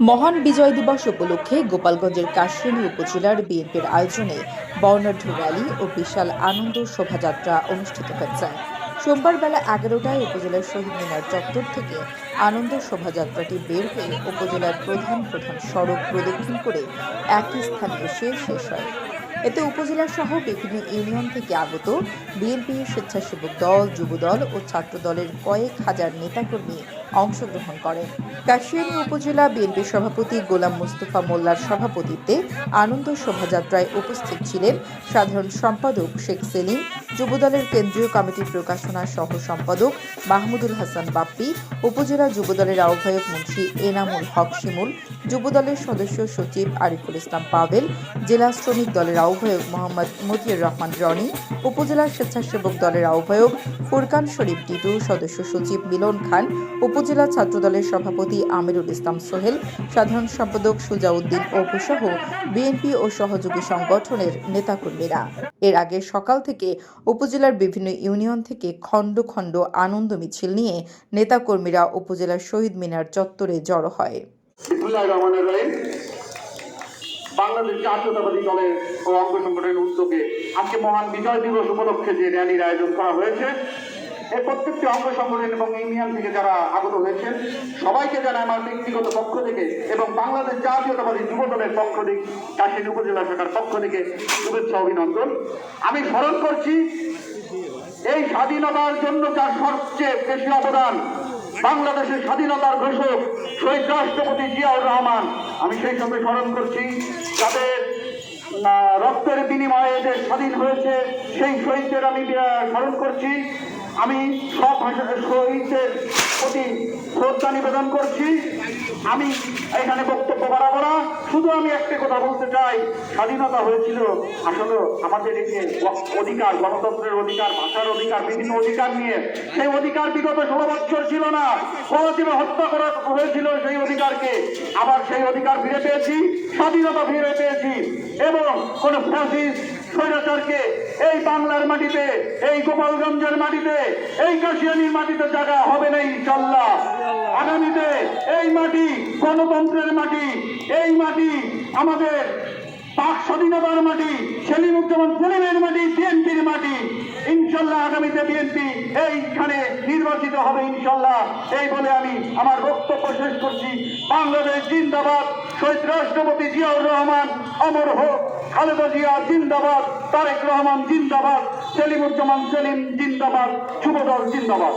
মহান বিজয় দিবস উপলক্ষে গোপালগঞ্জের কাশিয়ানী উপজেলার বিএনপির আয়োজনে বর্ণাঢ্য র্যালি ও বিশাল আনন্দ শোভাযাত্রা অনুষ্ঠিত হয়েছে। সোমবার বেলা 11টায় উপজেলার শহীদ মিনার চত্বর থেকে আনন্দ শোভাযাত্রাটি বের হয়ে উপজেলার প্রধান সড়ক প্রদক্ষিণ করে একই স্থানে এসে শেষ হয়। এতে উপজেলা সহ বিভিন্ন ইউনিয়ন থেকে আগত বিএনপি স্বেচ্ছাসেবক দল, যুবদল ও ছাত্র দলের কয়েক হাজার নেতাকর্মী অংশগ্রহণ করেন। কাশিয়ানী উপজেলা বিএনপি সভাপতি গোলাম মোস্তফা মোল্লার সভাপতিত্বে আনন্দ শোভাযাত্রায় উপস্থিত ছিলেন সাধারণ সম্পাদক শেখ সেলিম, যুবদলের কেন্দ্রীয় কমিটির প্রকাশনা সহ সম্পাদক মাহমুদুল হাসান বাপ্পি, উপজেলা যুবদলের আহ্বায়ক মুন্সি এনামুল হক শিমুল, যুবদলের সদস্য সচিব আরিফুল ইসলাম পাভেল, জেলা শ্রমিক দলের আহ্বায়ক মোহাম্মদ মতিউর রহমান রনি, উপজেলা স্বেচ্ছাসেবক দলের আহ্বায়ক ফুরকান শরীফ টিটু, সদস্য সচিব মিলন খান, উপজেলা ছাত্রদলের সভাপতি আমিরুল ইসলাম সোহেল, সাধারণ সম্পাদক সুজাউদ্দিন অপু সহ বিএনপি ও সহযোগী সংগঠনের নেতাকর্মীরা। এর আগে সকাল থেকে উপজেলার বিভিন্ন ইউনিয়ন থেকে খণ্ড খণ্ড আনন্দ মিছিল নিয়ে নেতাকর্মীরা উপজেলার শহীদ মিনার চত্বরে জড়ো হয়। বাংলাদেশ জাতীয়তাবাদী দলের ও অঙ্গ সংগঠনের উদ্যোগে আজকে মহান বিজয় দিবস উপলক্ষে যে র্যালির আয়োজন করা হয়েছে, এই প্রত্যেকটি অঙ্গ সংগঠন এবং ইউনিয়ন থেকে যারা আগত হয়েছেন সবাইকে জানাই আমার ব্যক্তিগত পক্ষ থেকে এবং বাংলাদেশ জাতীয়তাবাদী যুব দলের পক্ষ থেকে, কাশিয়ানী উপজেলা শাখার পক্ষ থেকে শুভেচ্ছা অভিনন্দন। আমি স্মরণ করছি এই স্বাধীনতার জন্য যার সবচেয়ে বেশি অবদান বাংলাদেশের স্বাধীনতার ঘোষক শহীদ রাষ্ট্রপতি জিয়াউর রহমান। আমি সেই সঙ্গে স্মরণ করছি যাদের রক্তের বিনিময়ে যে স্বাধীন হয়েছে সেই শহীদদের আমি স্মরণ করছি। আমি সব শহীদদের প্রতি শ্রদ্ধা নিবেদন করছি। আমি এখানে বক্তব্য বাড়াবো না, শুধু আমি একটা কথা বলতে চাই, স্বাধীনতা হয়েছিল আসলে আমাদের এই যে অধিকার, গণতন্ত্রের অধিকার, ভাষার অধিকার, বিভিন্ন অধিকার নিয়ে, সেই অধিকার বিগত 16 বছর ছিল না, সহজীবে হত্যা করা হয়েছিল সেই অধিকারকে। আবার সেই অধিকার ফিরে পেয়েছি, স্বাধীনতা ফিরে পেয়েছি এবং কোন ফ্যাসিস্ট স্বৈরাচারকে এই বাংলার মাটিতে, এই গোপালগঞ্জের মাটিতে, এই কাশিয়ানীর মাটিতে জায়গা হবে না ইনশাল্লাহ। আগামীতে এই মাটি গণতন্ত্রের মাটি, এই মাটি আমাদের পাক স্বাধীনতার মাটি, সেলিমুজ্জামান সেলিমের মাটি, বিএনপির মাটি। ইনশাল্লাহ আগামীতে বিএনপি এইখানে নির্বাচিত হবে ইনশাল্লাহ। এই বলে আমি আমার বক্তব্য শেষ করছি। বাংলাদেশ জিন্দাবাদ, শহীদ রাষ্ট্রপতি জিয়াউর রহমান অমর হোক, খালেদা জিয়া জিন্দাবাদ, তারেক রহমান জিন্দাবাদ, সেলিমুজ্জামান সেলিম জিন্দাবাদ, যুবদল জিন্দাবাদ।